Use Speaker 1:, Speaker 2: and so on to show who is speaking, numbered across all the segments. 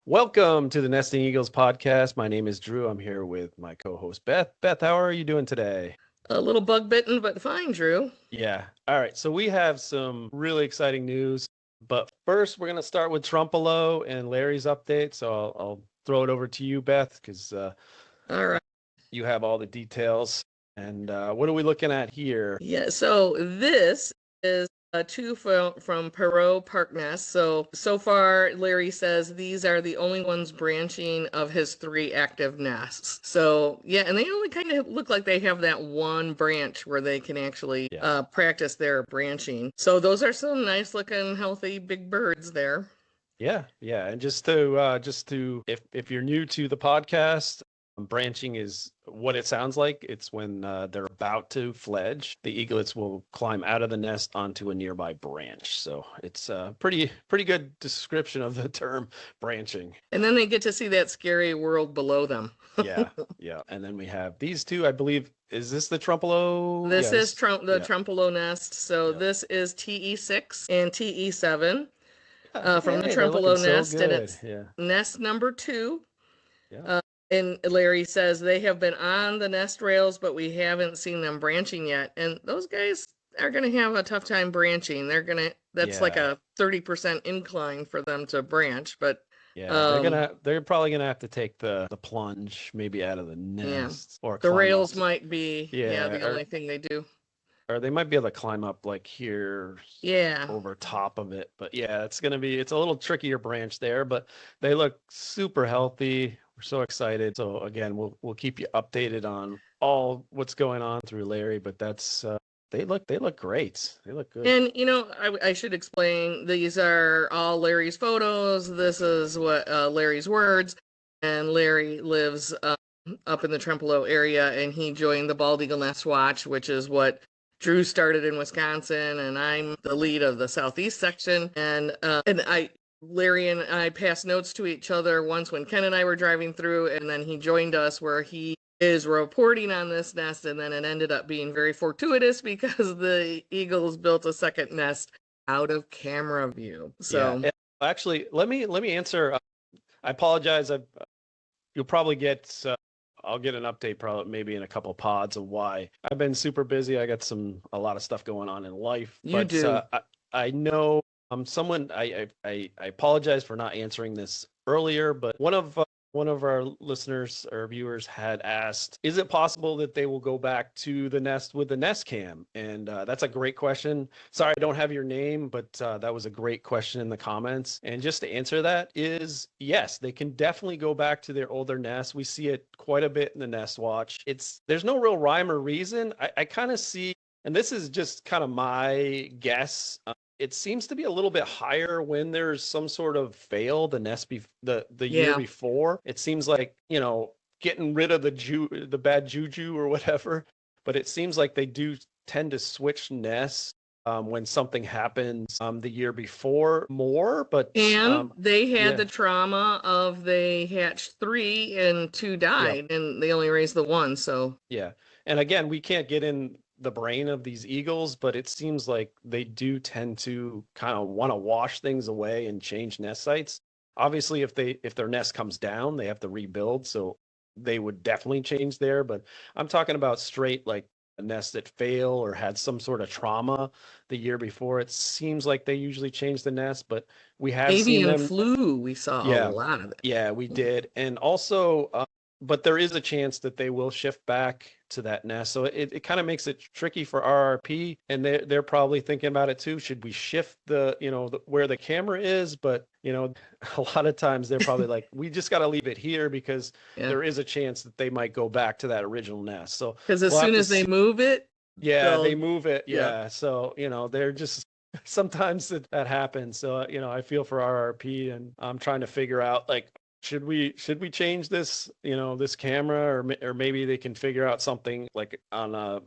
Speaker 1: Welcome to the Nesting Eagles podcast. My name is Drew. I'm here with my co-host Beth. Beth, how are you doing today?
Speaker 2: A little bug bitten, but fine, Drew.
Speaker 1: Yeah. All right. So we have some really exciting news, but first we're going to start with Trempealeau and Larry's update. So I'll throw it over to you, Beth, because
Speaker 2: All right.
Speaker 1: you have all the details. And what are we looking at here?
Speaker 2: Yeah, so this is two from Perot Park Nest. So far, Larry says these are the only ones branching of his 3 active nests. So yeah, and they only kind of look like they have that one branch where they can actually practice their branching. So those are some nice looking, healthy big birds there.
Speaker 1: Yeah. And just to if you're new to the podcast, branching is what it sounds like. It's when they're about to fledge. The eaglets will climb out of the nest onto a nearby branch. So it's a pretty good description of the term branching.
Speaker 2: And then they get to see that scary world below them.
Speaker 1: Yeah. And then we have these two, I believe. Is this the Trempealeau?
Speaker 2: This is the Trempealeau nest. So this is TE6 and TE7 from the Trempealeau nest. And it's nest number 2.
Speaker 1: Yeah.
Speaker 2: And Larry says they have been on the nest rails, but we haven't seen them branching yet. And those guys are going to have a tough time branching. That's like a 30% incline for them to branch. But
Speaker 1: they're probably gonna have to take the plunge maybe out of the nest, or
Speaker 2: the rails might be the only thing they do.
Speaker 1: Or they might be able to climb up like here, over top of it. But it's a little trickier branch there. But they look super healthy. We're so excited. So again, we'll keep you updated on all what's going on through Larry. But that's they look great. They look good.
Speaker 2: And I should explain, these are all Larry's photos. This is what Larry's words. And Larry lives up in the Trempealeau area, and he joined the Bald Eagle Nest Watch, which is what Drew started in Wisconsin, and I'm the lead of the Southeast section. And Larry and I passed notes to each other once when Ken and I were driving through, and then he joined us where he is reporting on this nest, and then it ended up being very fortuitous because the eagles built a second nest out of camera view. So
Speaker 1: actually, let me answer. I apologize. You'll probably get. I'll get an update probably maybe in a couple of pods of why. I've been super busy. I got a lot of stuff going on in life.
Speaker 2: You do.
Speaker 1: I know someone. I apologize for not answering this earlier, but one of our listeners or viewers had asked, is it possible that they will go back to the nest with the nest cam? And that's a great question. Sorry, I don't have your name, but that was a great question in the comments. And just to answer that is yes, they can definitely go back to their older nest. We see it quite a bit in the Nest Watch. There's no real rhyme or reason. I kind of see, and this is just kind of my guess, it seems to be a little bit higher when there's some sort of fail the year before. It seems like, getting rid of the bad juju or whatever. But it seems like they do tend to switch nests when something happens the year before more. But
Speaker 2: they had the trauma of they hatched 3 and 2 died, and they only raised the 1. So
Speaker 1: and again, we can't get in the brain of these eagles, but it seems like they do tend to kind of want to wash things away and change nest sites. Obviously, if their nest comes down, they have to rebuild, so they would definitely change there. But I'm talking about straight like a nest that failed or had some sort of trauma the year before. It seems like they usually change the nest, but we have seen them.
Speaker 2: Avian flu, we saw a lot of it.
Speaker 1: Yeah, we did. And also, but there is a chance that they will shift back to that nest. So it kind of makes it tricky for RRP, and they're probably thinking about it too. Should we shift where the camera is? But a lot of times they're probably like, we just got to leave it here because there is a chance that they might go back to that original nest. So
Speaker 2: because as soon as they move it,
Speaker 1: they move it. Yeah. So they're just sometimes that happens. So I feel for RRP, and I'm trying to figure out like, should we change this, this camera, or maybe they can figure out something like on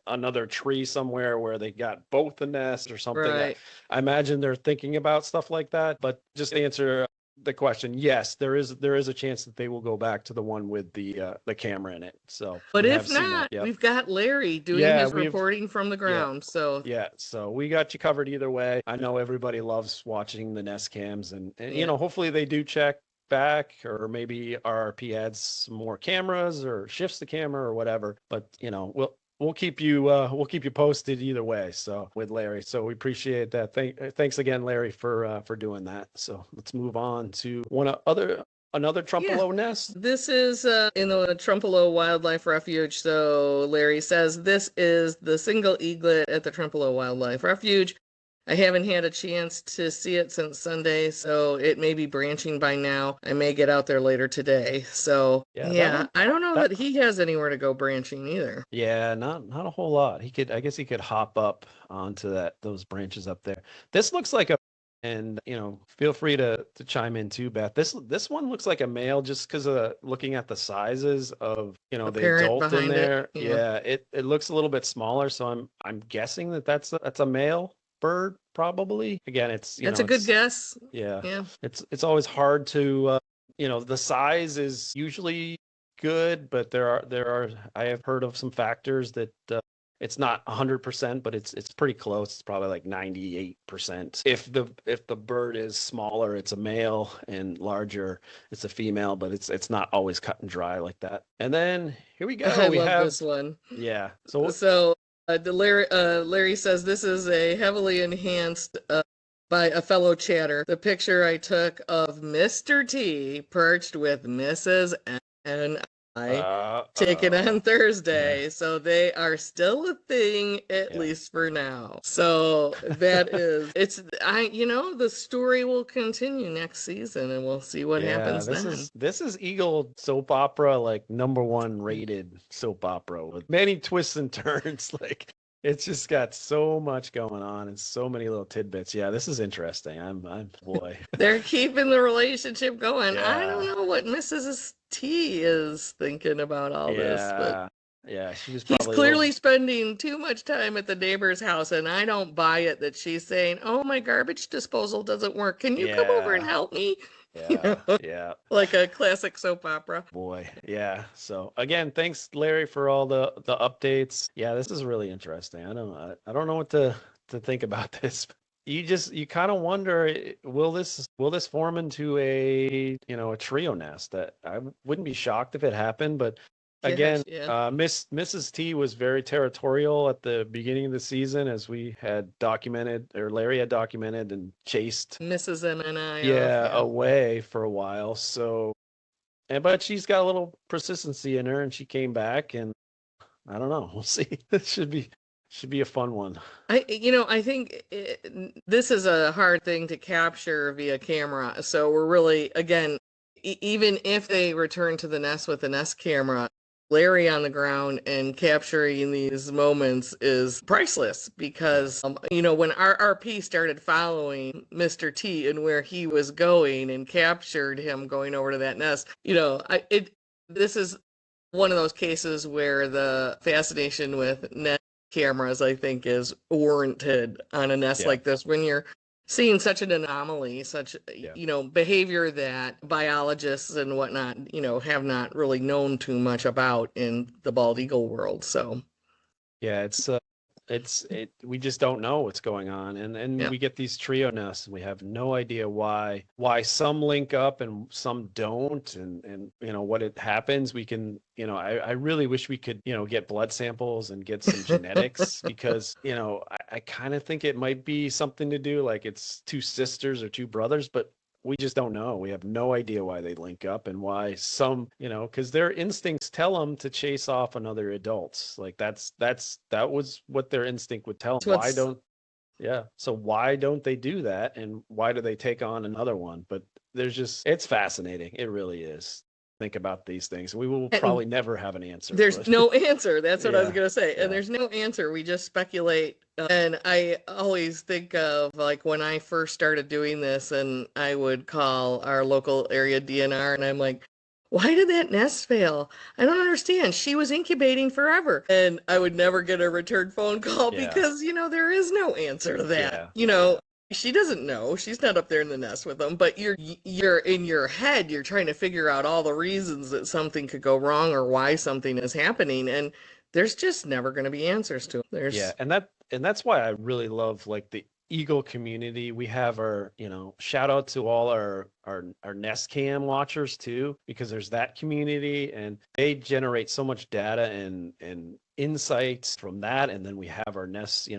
Speaker 1: another tree somewhere where they got both the nests or something.
Speaker 2: Right.
Speaker 1: I imagine they're thinking about stuff like that. But just to answer the question, yes, there is a chance that they will go back to the one with the camera in it. So,
Speaker 2: but if not, we've got Larry doing his reporting from the ground. So
Speaker 1: we got you covered either way. I know everybody loves watching the nest cams, and hopefully they do check. back, or maybe RRP adds some more cameras or shifts the camera or whatever. But we'll keep you posted either way. So with Larry, so we appreciate that. Thanks again, Larry, for doing that. So let's move on to another Trempealeau nest.
Speaker 2: This is in the Trempealeau Wildlife Refuge. So Larry says this is the single eaglet at the Trempealeau Wildlife Refuge. I haven't had a chance to see it since Sunday, so it may be branching by now. I may get out there later today. So I don't know that he has anywhere to go branching either.
Speaker 1: Yeah, not a whole lot. I guess he could hop up onto those branches up there. This looks like and feel free to chime in too, Beth. This one looks like a male just because of looking at the sizes of the adult in there. It looks a little bit smaller, so I'm guessing that's a male bird, probably. Again, it's
Speaker 2: a good guess.
Speaker 1: Yeah. It's always hard to the size is usually good, but there are I have heard of some factors that it's not 100%, but it's pretty close. It's probably like 98%. If the bird is smaller, it's a male, and larger, it's a female, but it's not always cut and dry like that. And then here we go.
Speaker 2: We have this one.
Speaker 1: Yeah.
Speaker 2: So Larry says this is a heavily enhanced by a fellow chatter. The picture I took of Mr. T perched with Mrs. and I taken on Thursday. Yeah. So they are still a thing, at least for now. So that is, the story will continue next season, and we'll see what happens then.
Speaker 1: This is Eagle soap opera, like #1 rated soap opera with many twists and turns. Like, it's just got so much going on and so many little tidbits. Yeah, this is interesting. I'm boy.
Speaker 2: They're keeping the relationship going. Yeah. I don't know what Mrs. T is thinking about all this, but
Speaker 1: he's
Speaker 2: clearly spending too much time at the neighbor's house, and I don't buy it that she's saying, "Oh, my garbage disposal doesn't work. Can you come over and help me?"
Speaker 1: Yeah.
Speaker 2: Like a classic soap opera.
Speaker 1: Boy, yeah. So again, thanks, Larry, for all the updates. Yeah, this is really interesting. I don't know what to think about this. You kind of wonder, will this form into a trio nest? That I wouldn't be shocked if it happened, but again, Mrs. T was very territorial at the beginning of the season, as we had documented, or Larry had documented, and chased
Speaker 2: Mrs. M and I
Speaker 1: away for a while. So, but she's got a little persistency in her, and she came back, and I don't know. We'll see. It should be a fun one.
Speaker 2: I think this is a hard thing to capture via camera. So we're really, again, even if they return to the nest with the nest camera, Larry on the ground and capturing these moments is priceless, because when RRP started following Mr. T and where he was going and captured him going over to that nest, this is one of those cases where the fascination with nest cameras, I think, is warranted on a nest like this, when you're seeing such an anomaly, such behavior that biologists and whatnot have not really known too much about in the bald eagle world. So
Speaker 1: we just don't know what's going on, and we get these trio nests, and we have no idea why some link up and some don't, and what it happens. We can I really wish we could get blood samples and get some genetics, because I kind of think it might be something to do, like it's two sisters or two brothers, but we just don't know. We have no idea why they link up, and why some, because their instincts tell them to chase off another adults. Like that was what their instinct would tell them. So why don't they do that? And why do they take on another one? But it's fascinating. It really is. Think about these things. We will probably never have an answer.
Speaker 2: There's no answer. That's what I was going to say. And there's no answer. We just speculate. And I always think of, like, when I first started doing this, and I would call our local area DNR, and I'm like, why did that nest fail? I don't understand. She was incubating forever. And I would never get a return phone call, because, there is no answer to that. She doesn't know. She's not up there in the nest with them, but you're in your head, you're trying to figure out all the reasons that something could go wrong or why something is happening, and there's just never going to be answers to them.
Speaker 1: And that's why I really love, like, eagle community. We have our, shout out to all our nest cam watchers too, because there's that community and they generate so much data and insights from that. And then we have our nests,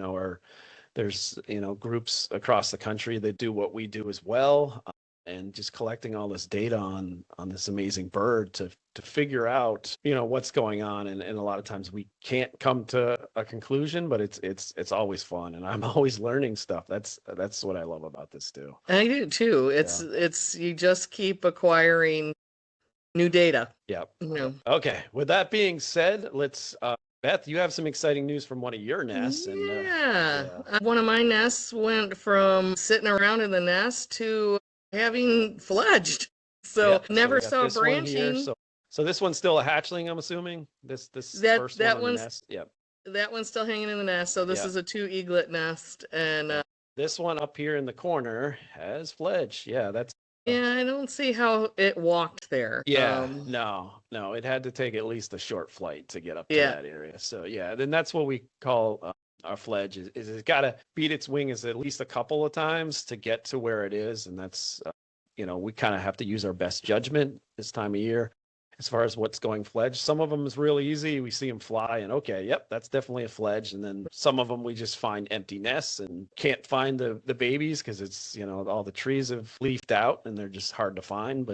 Speaker 1: there's, groups across the country that do what we do as well. And just collecting all this data on this amazing bird to figure out, what's going on. And a lot of times we can't come to a conclusion, but it's always fun. And I'm always learning stuff. That's what I love about this too.
Speaker 2: I do too. It's you just keep acquiring new data.
Speaker 1: Yep.
Speaker 2: You know.
Speaker 1: Okay. With that being said, let's Beth, you have some exciting news from one of your nests.
Speaker 2: One of my nests went from sitting around in the nest to having fledged. So never saw branching.
Speaker 1: So this one's still a hatchling, I'm assuming. This first one in the nest. Yep.
Speaker 2: That one's still hanging in the nest. So this is a 2 eaglet nest, and
Speaker 1: this one up here in the corner has fledge. Yeah, that's.
Speaker 2: Yeah, I don't see how it walked there.
Speaker 1: Yeah, no, it had to take at least a short flight to get up to that area. So yeah, then that's what we call our fledge. Is it's got to beat its wings at least a couple of times to get to where it is, and that's we kind of have to use our best judgment this time of year as far as what's going fledge. Some of them is really easy. We see them fly and okay, yep, that's definitely a fledge. And then some of them we just find empty nests and can't find the babies because it's, all the trees have leafed out and they're just hard to find.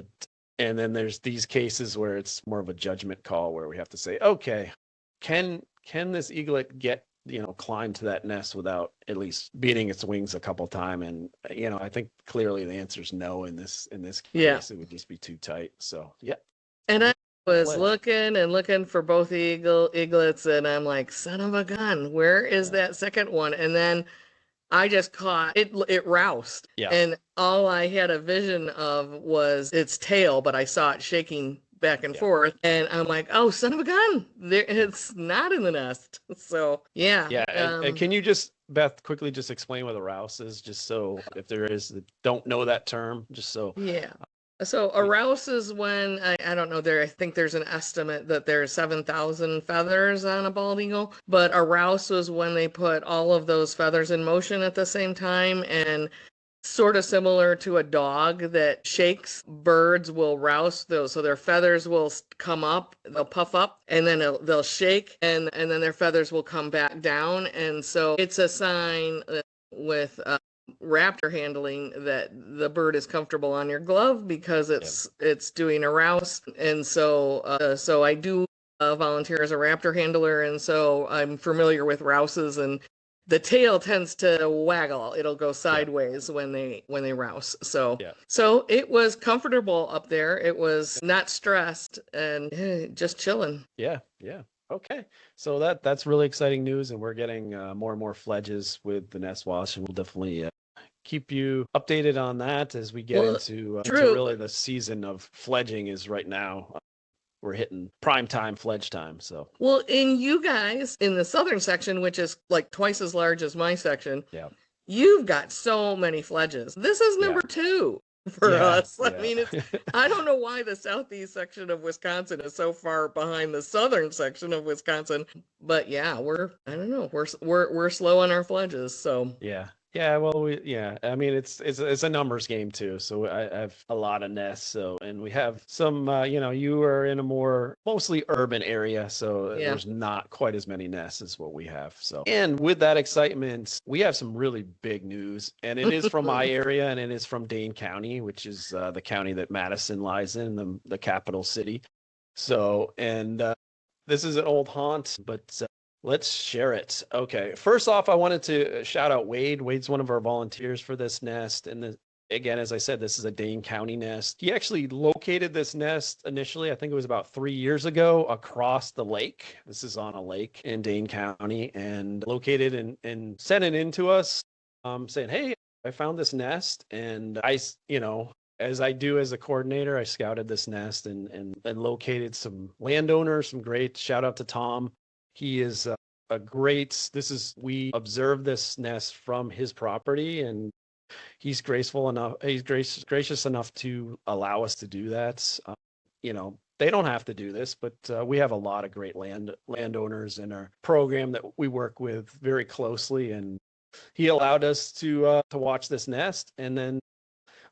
Speaker 1: And then there's these cases where it's more of a judgment call where we have to say, okay, can this eaglet get, climb to that nest without at least beating its wings a couple times? And, I think clearly the answer is no in this case. It would just be too tight. So, yeah.
Speaker 2: And I was looking for both eaglets, and I'm like, son of a gun, where is that second one? And then I just caught it. It roused, and all I had a vision of was its tail, but I saw it shaking back and forth, and I'm like, oh, son of a gun, it's not in the nest. So
Speaker 1: and can you just, Beth, quickly just explain what a rouse is, just so if there is that don't know that term, just so
Speaker 2: So a rouse is when I don't know, I think there's an estimate that there's 7,000 feathers on a bald eagle, but a rouse was when they put all of those feathers in motion at the same time, and sort of similar to a dog that shakes, birds will rouse those, so their feathers will come up, they'll puff up, and then they'll shake, and then their feathers will come back down, and so it's a sign with raptor handling that the bird is comfortable on your glove because it's doing a rouse. And so I do volunteer as a raptor handler, and so I'm familiar with rouses, and the tail tends to waggle. It'll go sideways when they rouse. So it was comfortable up there. It was not stressed and just chilling.
Speaker 1: Yeah. Okay, so that's really exciting news, and we're getting more and more fledges with the nest wash, and we'll definitely keep you updated on that as we get into really the season of fledging is right now. We're hitting prime time fledge time. So
Speaker 2: in you guys in the southern section, which is like twice as large as my section, you've got so many fledges. This is number 2. For us. I mean, I don't know why the southeast section of Wisconsin is so far behind the southern section of Wisconsin, but we're slow on our fledges. So
Speaker 1: well, I mean, it's a numbers game too. So I have a lot of nests. So, and we have some, you are in a more mostly urban area, so there's not quite as many nests as what we have. So, and with that excitement, we have some really big news, and it is from my area, and it is from Dane County, which is the county that Madison lies in, the capital city. So, and this is an old haunt, but let's share it. Okay. First off, I wanted to shout out Wade. Wade's one of our volunteers for this nest. And again, as I said, this is a Dane County nest. He actually located this nest initially, I think it was about 3 years ago, across the lake. This is on a lake in Dane County, and located and sent it in to us, saying, hey, I found this nest. And I, as I do as a coordinator, I scouted this nest and located some landowners, some great, shout out to Tom. He is we observed this nest from his property, and he's gracious enough to allow us to do that. They don't have to do this, but we have a lot of great landowners in our program that we work with very closely, and he allowed us to watch this nest. And then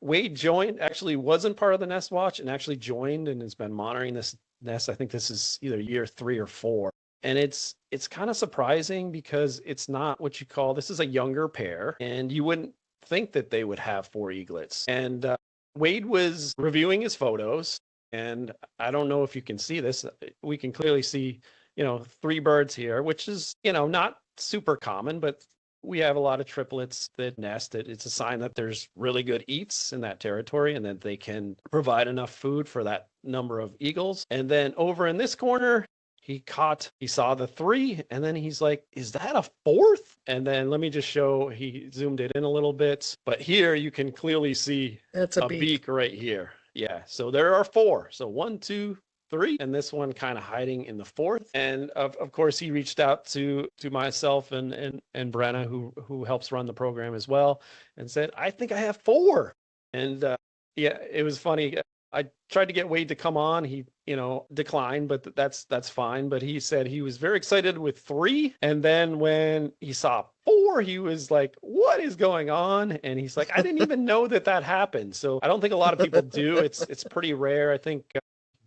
Speaker 1: Wade joined, actually wasn't part of the nest watch, and actually joined and has been monitoring this nest. I think this is either year 3 or 4. And it's kind of surprising because it's not what you call, this is a younger pair, and you wouldn't think that they would have 4 eaglets. And Wade was reviewing his photos, and I don't know if you can see this. We can clearly see, 3 birds here, which is, not super common, but we have a lot of triplets that nest. It's a sign that there's really good eats in that territory and that they can provide enough food for that number of eagles. And then over in this corner, he saw the 3, and then he's like, is that a 4th? And then let me just show, he zoomed it in a little bit, but here you can clearly see
Speaker 2: That's a beak
Speaker 1: right here. Yeah, so there are 4. So 1, 2, 3, and this one kind of hiding in the 4th. And of course, he reached out to myself and Brenna, who helps run the program as well, and said, I think I have 4. And yeah, it was funny. I tried to get Wade to come on. He, declined, but that's fine. But he said he was very excited with 3. And then when he saw 4, he was like, what is going on? And he's like, I didn't even know that happened. So I don't think a lot of people do. It's pretty rare. I think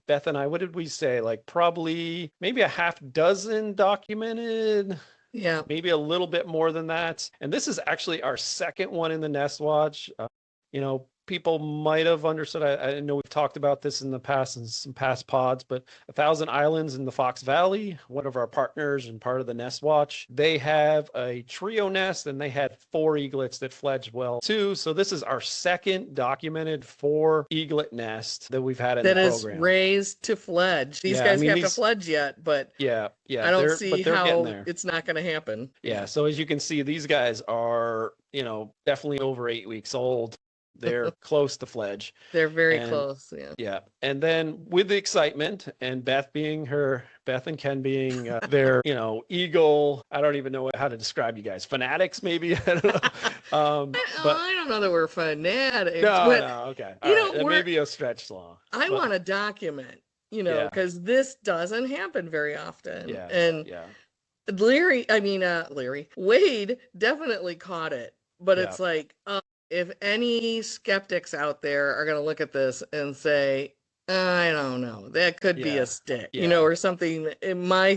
Speaker 1: Beth and I, what did we say? Like probably maybe a half dozen documented.
Speaker 2: Yeah.
Speaker 1: Maybe a little bit more than that. And this is actually our second one in the Nest Watch. People might have understood. I know we've talked about this in the past in some past pods, but 1,000 Islands in the Fox Valley, one of our partners and part of the Nest Watch, they have a trio nest, and they had 4 eaglets that fledged well too. So this is our second documented 4 eaglet nest that we've had in the program.
Speaker 2: That is raised to fledge. These guys have to fledge yet, but
Speaker 1: yeah,
Speaker 2: I don't see how it's not going to happen.
Speaker 1: Yeah. So as you can see, these guys are, definitely over 8 weeks old. They're close to fledge.
Speaker 2: They're very close. Yeah.
Speaker 1: Yeah. And then with the excitement, and Beth and Ken being their, eagle, I don't even know how to describe you guys. Fanatics, maybe? I don't know.
Speaker 2: I don't know that we're fanatics.
Speaker 1: No, okay. That may be a stretch long.
Speaker 2: I want to document, because this doesn't happen very often.
Speaker 1: Yeah.
Speaker 2: And Wade definitely caught it. But it's like, if any skeptics out there are going to look at this and say, I don't know, that could be a stick, or something. My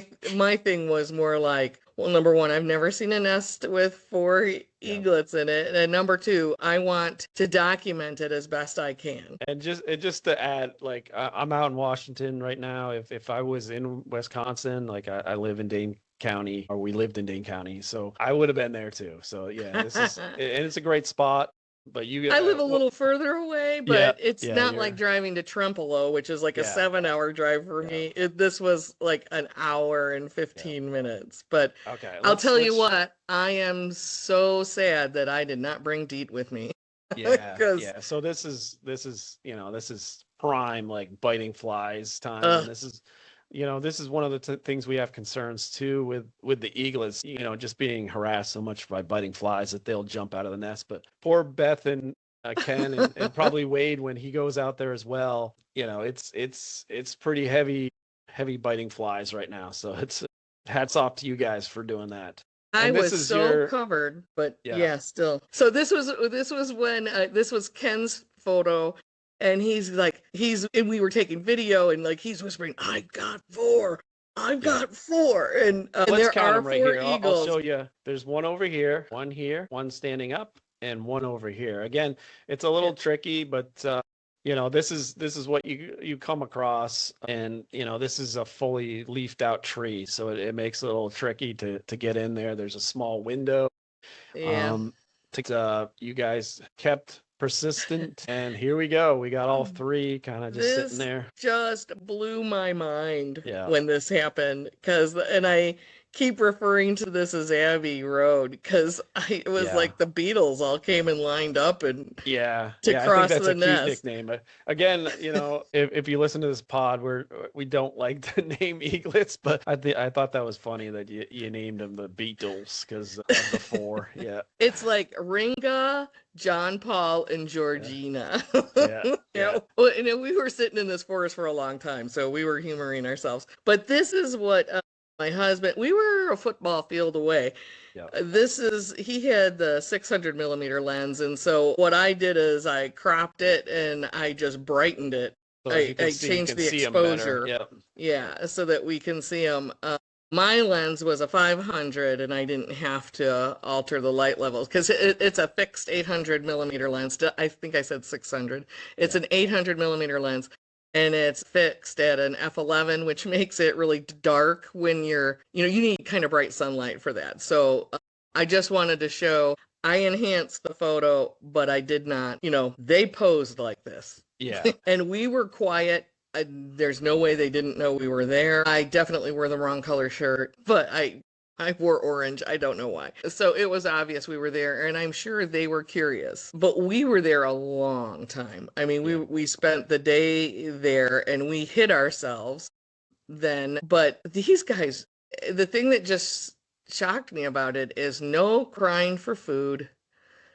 Speaker 2: thing was more like, well, number one, I've never seen a nest with 4 eaglets in it. And number 2, I want to document it as best I can.
Speaker 1: And just to add, like, I'm out in Washington right now. If I was in Wisconsin, like I live in Dane County, or we lived in Dane County, so I would have been there too. So yeah, this is, and it's a great spot. But I
Speaker 2: live a little further away, but it's not like driving to Trempealeau, which is like a 7-hour drive for me. This was like an hour and 15 minutes. But I'll tell you what, I am so sad that I did not bring Deet with me.
Speaker 1: Yeah. So this is prime, like, biting flies time. And this is one of the things we have concerns too with the eaglets, just being harassed so much by biting flies that they'll jump out of the nest. But poor Beth and Ken and probably Wade, when he goes out there as well, it's pretty heavy biting flies right now. So it's hats off to you guys for doing that.
Speaker 2: I was so covered, but still. So this was when this was Ken's photo. And he's like, and we were taking video, and like, he's whispering, I got 4. I've got 4. And there are 4
Speaker 1: right here.
Speaker 2: eagles.
Speaker 1: I'll show you. There's one over here, one standing up, and one over here. Again, it's a little tricky, but this is what you come across, and this is a fully leafed out tree, so it makes it a little tricky to get in there. There's a small window. You guys kept persistent, and here we go. We got all 3 kind of just sitting there.
Speaker 2: Just blew my mind when this happened, and I keep referring to this as Abbey Road, because it was like the Beatles all came and lined up and cross
Speaker 1: I think that's
Speaker 2: the
Speaker 1: a
Speaker 2: nest.
Speaker 1: Cute nickname. But again, if you listen to this pod, we don't like the name eaglets, but I thought that was funny that you named them the Beatles because of the 4. Yeah,
Speaker 2: it's like Ringa, John Paul, and Georgina. Well, we were sitting in this forest for a long time, so we were humoring ourselves. But this is what my husband, we were a football field away.
Speaker 1: Yeah.
Speaker 2: He had the 600 millimeter lens. And so what I did is I cropped it and I just brightened it.
Speaker 1: So as
Speaker 2: I,
Speaker 1: you can
Speaker 2: I
Speaker 1: see, you
Speaker 2: changed
Speaker 1: can
Speaker 2: the
Speaker 1: see them better.
Speaker 2: exposure.
Speaker 1: Yeah.
Speaker 2: Yeah, so that we can see them. My lens was a 500 and I didn't have to alter the light levels because it's a fixed 800 millimeter lens. I think I said 600. It's
Speaker 1: Yeah.
Speaker 2: an 800 millimeter lens and it's fixed at an f11, which makes it really dark when you need kind of bright sunlight for that. So I just wanted to show I enhanced the photo, but I did not, they posed like this.
Speaker 1: Yeah.
Speaker 2: And we were quiet. There's no way they didn't know we were there. I definitely wore the wrong color shirt, but I wore orange. I don't know why. So it was obvious we were there, and I'm sure they were curious. But we were there a long time. I mean, we spent the day there, and we hid ourselves then. But these guys, the thing that just shocked me about it is no crying for food.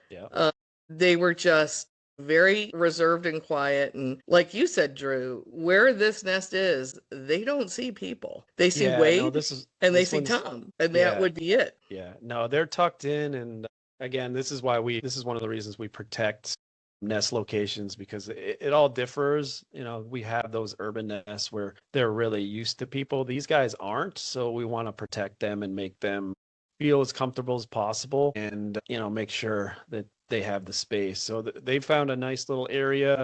Speaker 1: Yeah.
Speaker 2: They were just very reserved and quiet. And like you said, Drew, where this nest is, they don't see people. They see
Speaker 1: Yeah. No,
Speaker 2: Wade and they
Speaker 1: this
Speaker 2: see
Speaker 1: one's
Speaker 2: Tom, and that
Speaker 1: yeah.
Speaker 2: would be it.
Speaker 1: Yeah. No, they're tucked in, and again, this is one of the reasons we protect nest locations, because it all differs. We have those urban nests where they're really used to people. These guys aren't, so we want to protect them and make them feel as comfortable as possible, and make sure that they have the space. So they found a nice little area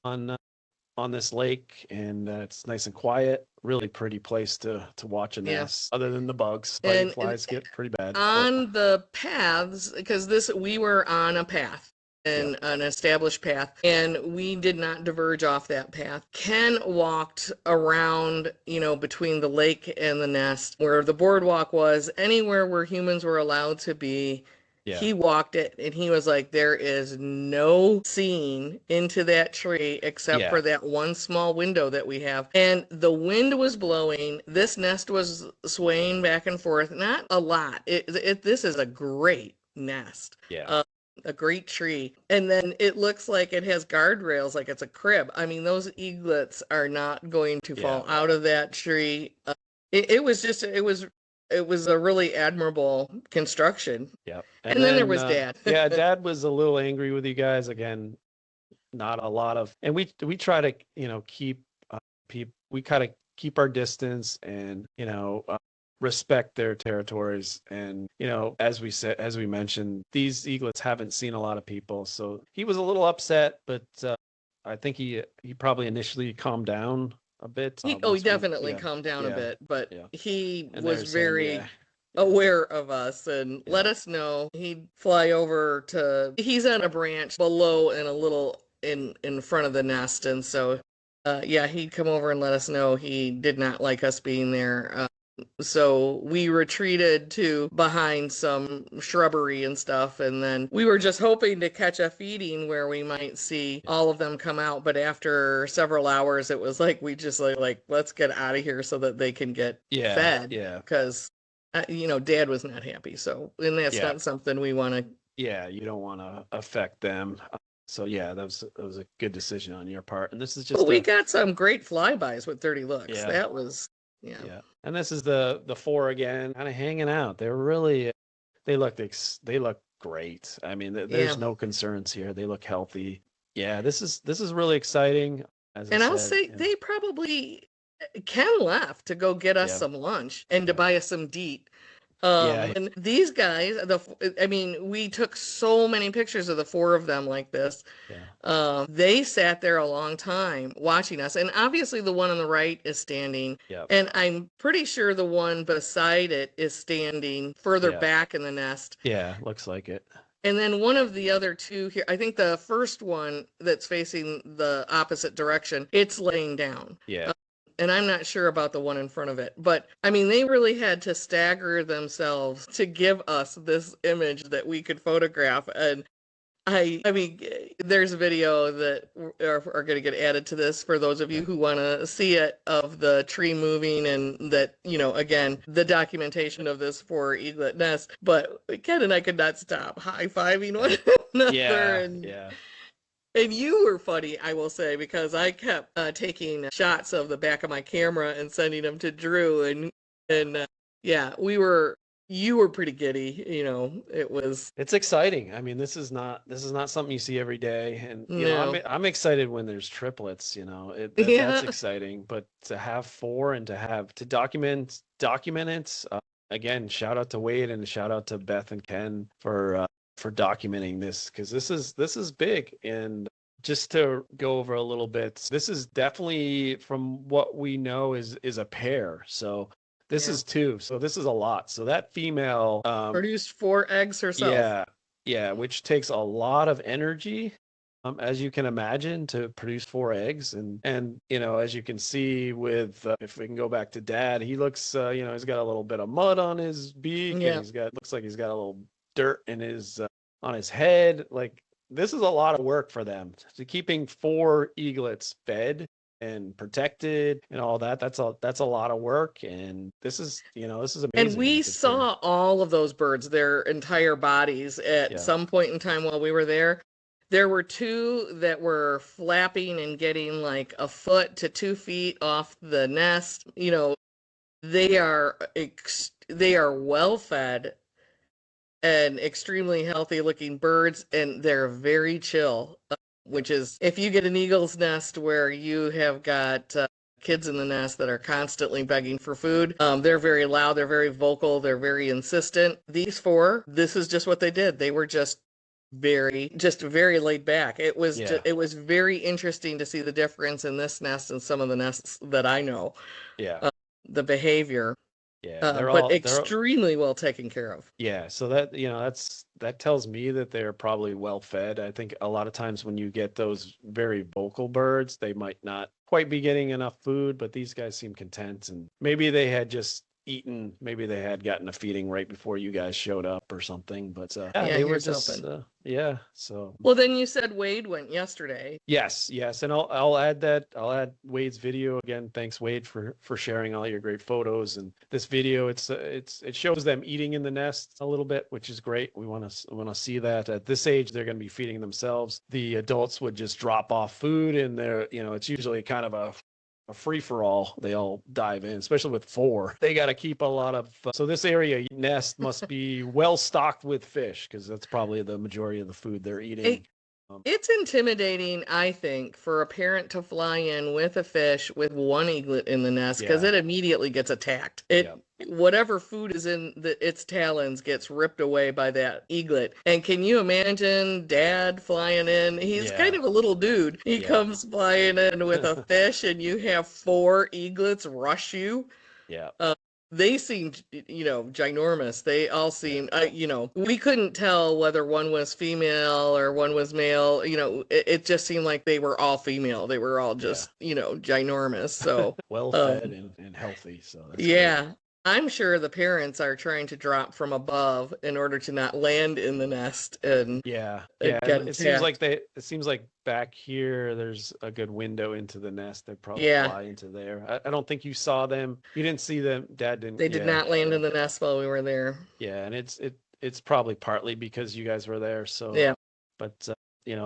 Speaker 1: on this lake, and it's nice and quiet. Really pretty place to watch a
Speaker 2: Yeah.
Speaker 1: nest, other than the bugs.
Speaker 2: And
Speaker 1: Flies get pretty bad.
Speaker 2: on the paths, because we were on a path
Speaker 1: Yeah.
Speaker 2: and an established path, and we did not diverge off that path. Ken walked around, between the lake and the nest where the boardwalk was, anywhere where humans were allowed to be.
Speaker 1: Yeah.
Speaker 2: He walked it and he was like, there is no seeing into that tree except
Speaker 1: Yeah.
Speaker 2: for that one small window that we have. And the wind was blowing. This nest was swaying back and forth. Not a lot. This is a great nest.
Speaker 1: Yeah.
Speaker 2: A great tree. And then it looks like it has guardrails, like it's a crib. I mean, those eaglets are not going to fall out of that tree. It was a really admirable construction.
Speaker 1: Yeah.
Speaker 2: And then there was Dad.
Speaker 1: Yeah, Dad was a little angry with you guys again. Not a lot of, and we try to keep we kind of keep our distance, and respect their territories. And as we mentioned, these eaglets haven't seen a lot of people, so he was a little upset, but I think he probably initially calmed down a bit.
Speaker 2: He definitely calmed down a bit, but he was very aware of us and let us know. He'd fly over he's on a branch below and a little in front of the nest, and so he'd come over and let us know he did not like us being there. So we retreated to behind some shrubbery and stuff, and then we were just hoping to catch a feeding where we might see all of them come out. But after several hours, it was like we just like let's get out of here so that they can get fed.
Speaker 1: Yeah.
Speaker 2: Because Dad was not happy. So, and that's not something we want to.
Speaker 1: Yeah, you don't want to affect them. So yeah, that was a good decision on your part. And this is just.
Speaker 2: We got some great flybys with 30 looks.
Speaker 1: Yeah.
Speaker 2: That was. Yeah.
Speaker 1: And this is the four again, kind of hanging out. They're really, they look great. I mean, there's no concerns here. They look healthy. Yeah, this is really exciting.
Speaker 2: I'll say they probably Ken left to go get us some lunch and to buy us some deet. And these guys, we took so many pictures of the four of them like this.
Speaker 1: Yeah.
Speaker 2: They sat there a long time watching us. And obviously the one on the right is standing.
Speaker 1: Yeah.
Speaker 2: And I'm pretty sure the one beside it is standing further back in the nest.
Speaker 1: Yeah, looks like it.
Speaker 2: And then one of the other two here, I think the first one that's facing the opposite direction, it's laying down.
Speaker 1: Yeah.
Speaker 2: And I'm not sure about the one in front of it, but I mean, they really had to stagger themselves to give us this image that we could photograph. And I mean, there's a video that are going to get added to this for those of you who want to see it, of the tree moving, and that, again, the documentation of this for eaglet nest. But Ken and I could not stop high-fiving one another. And you were funny, I will say, because I kept taking shots of the back of my camera and sending them to Drew, and Yeah, you were pretty giddy, it was,
Speaker 1: It's exciting. I mean, this is not something you see every day, and
Speaker 2: no.
Speaker 1: I'm excited when there's triplets. That's
Speaker 2: Yeah.
Speaker 1: exciting. But to have four and to document it again. Shout out to Wade and shout out to Beth and Ken for documenting this, because this is big. And just to go over a little bit, this is definitely, from what we know, is a pair. So this
Speaker 2: Yeah.
Speaker 1: is two. So this is a lot. So that female,
Speaker 2: Produced 4 eggs herself.
Speaker 1: yeah, yeah, which takes a lot of energy, as you can imagine, to produce four eggs. And as you can see with, if we can go back to Dad, he looks, he's got a little bit of mud on his beak, and
Speaker 2: Yeah.
Speaker 1: looks like he's got a little dirt in his on his head. Like, this is a lot of work for them. So keeping four eaglets fed and protected and all that, that's a lot of work. And this is
Speaker 2: And
Speaker 1: amazing
Speaker 2: we
Speaker 1: if it's there.
Speaker 2: saw all of those birds, their entire bodies, at
Speaker 1: Yeah.
Speaker 2: some point in time while we were there. There were two that were flapping and getting like a foot to 2 feet off the nest. They are well fed and extremely healthy looking birds, and they're very chill. Which is, if you get an eagle's nest where you have got kids in the nest that are constantly begging for food, they're very loud, they're very vocal, they're very insistent. These four, this is just what they did. They were just very laid back.
Speaker 1: Yeah.
Speaker 2: It was very interesting to see the difference in this nest and some of the nests that I know.
Speaker 1: Yeah.
Speaker 2: Uh, the behavior,
Speaker 1: Yeah. They're
Speaker 2: but
Speaker 1: all they're
Speaker 2: extremely well taken care of.
Speaker 1: Yeah, so that tells me that they're probably well fed. I think a lot of times when you get those very vocal birds, they might not quite be getting enough food, but these guys seem content, and maybe they had just eaten, maybe they had gotten a feeding right before you guys showed up or something. But yeah,
Speaker 2: Yeah,
Speaker 1: they were
Speaker 2: here's
Speaker 1: just
Speaker 2: hoping.
Speaker 1: yeah, so
Speaker 2: Well, then you said Wade went yesterday.
Speaker 1: yes, yes, and I'll add Wade's video again. Thanks, Wade, for sharing all your great photos and this video. It shows them eating in the nest a little bit, which is great. We want to see that. At this age, they're going to be feeding themselves. The adults would just drop off food, and it's usually kind of a free for all. They all dive in, especially with four. They got to keep a lot of. So this area nest must be well stocked with fish, because that's probably the majority of the food they're
Speaker 2: It,
Speaker 1: eating. Um,
Speaker 2: it's intimidating, I think, for a parent to fly in with a fish with one eaglet in the nest, because
Speaker 1: yeah,
Speaker 2: it immediately gets attacked.
Speaker 1: yeah.
Speaker 2: Whatever food is in its talons gets ripped away by that eaglet. And can you imagine Dad flying in? He's kind
Speaker 1: Yeah,
Speaker 2: of a little dude. He
Speaker 1: yeah,
Speaker 2: comes flying in with a fish, and you have 4 eaglets rush you.
Speaker 1: yeah,
Speaker 2: Uh, they seemed, ginormous. They all
Speaker 1: yeah,
Speaker 2: seemed, we couldn't tell whether one was female or one was male. It just seemed like they were all female. They were all
Speaker 1: yeah.
Speaker 2: just, ginormous. So,
Speaker 1: Well fed
Speaker 2: um,
Speaker 1: and healthy, so that's great.
Speaker 2: yeah, I'm sure the parents are trying to drop from above in order to not land in the nest and
Speaker 1: Yeah, yeah.
Speaker 2: get
Speaker 1: It seems like
Speaker 2: attacked.
Speaker 1: back here there's a good window into the nest. They probably
Speaker 2: Yeah,
Speaker 1: fly into there. I don't think you saw them. You didn't see them. Dad didn't.
Speaker 2: they did
Speaker 1: Yeah,
Speaker 2: not land in
Speaker 1: so
Speaker 2: the nest while we were there.
Speaker 1: yeah, and it's probably partly because you guys were there. So,
Speaker 2: Yeah.
Speaker 1: but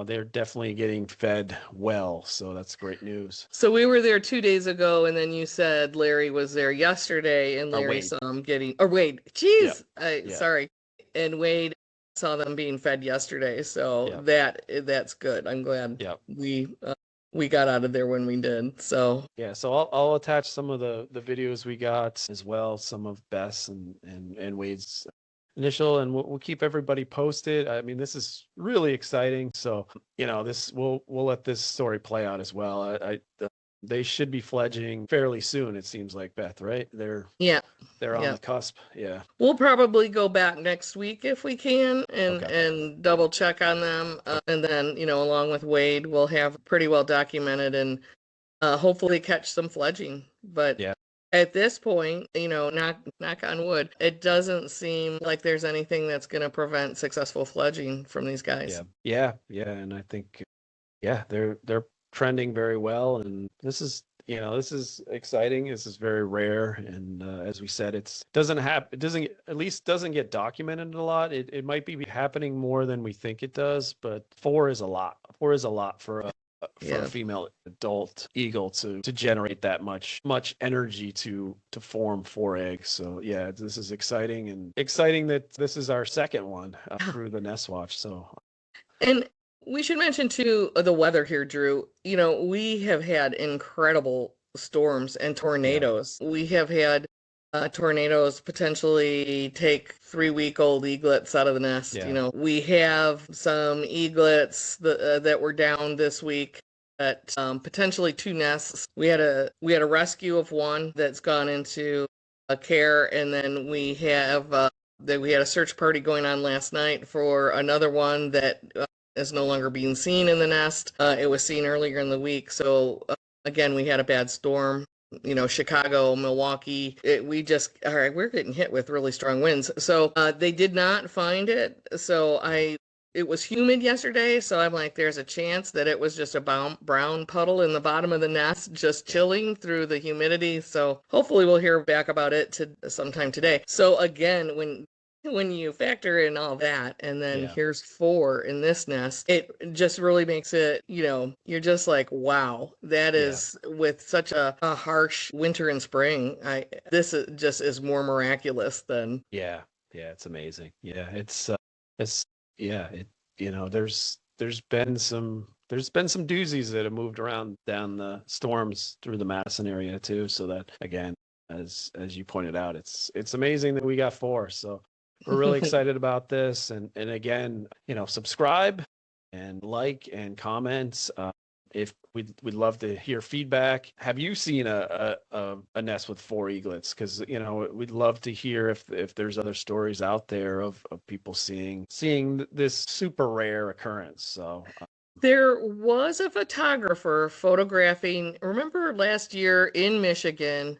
Speaker 1: they're definitely getting fed well. So that's great news.
Speaker 2: So we were there 2 days ago, and then you said Larry was there yesterday, and Larry
Speaker 1: Wade.
Speaker 2: saw him getting, or Wade,
Speaker 1: Yeah,
Speaker 2: geez,
Speaker 1: yeah,
Speaker 2: sorry, and Wade saw them being fed yesterday. So
Speaker 1: yeah,
Speaker 2: that's good. I'm glad
Speaker 1: yeah.
Speaker 2: we got out of there when we did. So
Speaker 1: Yeah, so I'll attach some of the videos we got as well, some of Beth's and Wade's initial, and we'll keep everybody posted. I mean, this is really exciting. So, this we'll let this story play out as well. They should be fledging fairly soon, it seems like, Beth, right?
Speaker 2: yeah,
Speaker 1: They're on
Speaker 2: yeah.
Speaker 1: the cusp. Yeah.
Speaker 2: We'll probably go back next week if we can, and
Speaker 1: Okay.
Speaker 2: double check on them, and then along with Wade, we'll have pretty well documented and hopefully catch some fledging. But
Speaker 1: Yeah.
Speaker 2: at this point, knock on wood, it doesn't seem like there's anything that's going to prevent successful fledging from these guys.
Speaker 1: Yeah. Yeah. Yeah. And I think, yeah, they're trending very well, and this is exciting. This is very rare, and as we said, it doesn't, at least doesn't get documented a lot. It might be happening more than we think it does, but four is a lot. Four is a lot for for a female adult eagle to generate that much energy to form 4 eggs. So yeah, this is exciting, and exciting that this is our second one through the Nest Watch. So,
Speaker 2: and we should mention too the weather here, Drew. You know, we have had incredible storms and tornadoes. We have had tornadoes potentially take 3-week-old eaglets out of the nest. You know, we have some eaglets that were down this week at potentially 2 nests. We had a rescue of one that's gone into a care, and then we have we had a search party going on last night for another one that is no longer being seen in the nest. It was seen earlier in the week. So again, we had a bad storm. You know, Chicago, Milwaukee, we're getting hit with really strong winds. So they did not find it. So it was humid yesterday. So I'm like, there's a chance that it was just a brown puddle in the bottom of the nest, just chilling through the humidity. So hopefully we'll hear back about it sometime today. So again, when you factor in all that, and then here's 4 in this nest, it just really makes it, you know, you're just like, wow, that is with such a harsh winter and spring. This is more miraculous than.
Speaker 1: Yeah, it's amazing. Yeah, it's you know, there's been some doozies that have moved around down the storms through the Madison area too. So that, again, as you pointed out, it's amazing that we got 4. So we're really excited about this. And again, you know, subscribe and like and comment. If we'd love to hear feedback. Have you seen a nest with 4 eaglets? Because, you know, we'd love to hear if there's other stories out there of people seeing this super rare occurrence. So
Speaker 2: there was a photographer photographing, remember last year in Michigan?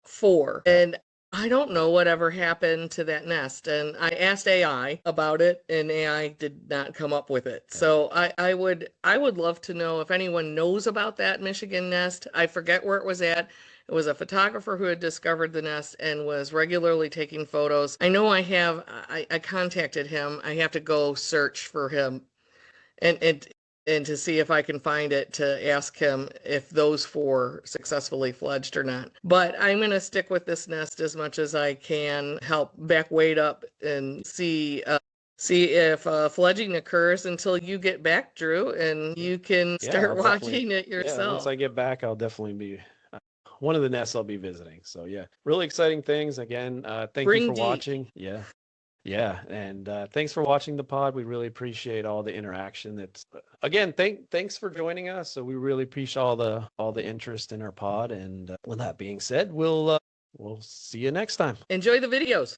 Speaker 2: 4. And I don't know whatever happened to that nest. And I asked AI about it, and AI did not come up with it. So I would love to know if anyone knows about that Michigan nest. I forget where it was at. It was a photographer who had discovered the nest and was regularly taking photos. I know I contacted him. I have to go search for him and to see if I can find it, to ask him if those 4 successfully fledged or not. But I'm going to stick with this nest as much as I can, help back Wade up and see if fledging occurs until you get back, Drew, and you can start watching it yourself.
Speaker 1: Yeah, once I get back, I'll definitely be one of the nests I'll be visiting. So yeah, really exciting things. Again, thank you for watching. Yeah, and thanks for watching the pod. We really appreciate all the interaction. That's again, thanks for joining us. So we really appreciate all the interest in our pod. And with that being said, we'll see you next time.
Speaker 2: Enjoy the videos.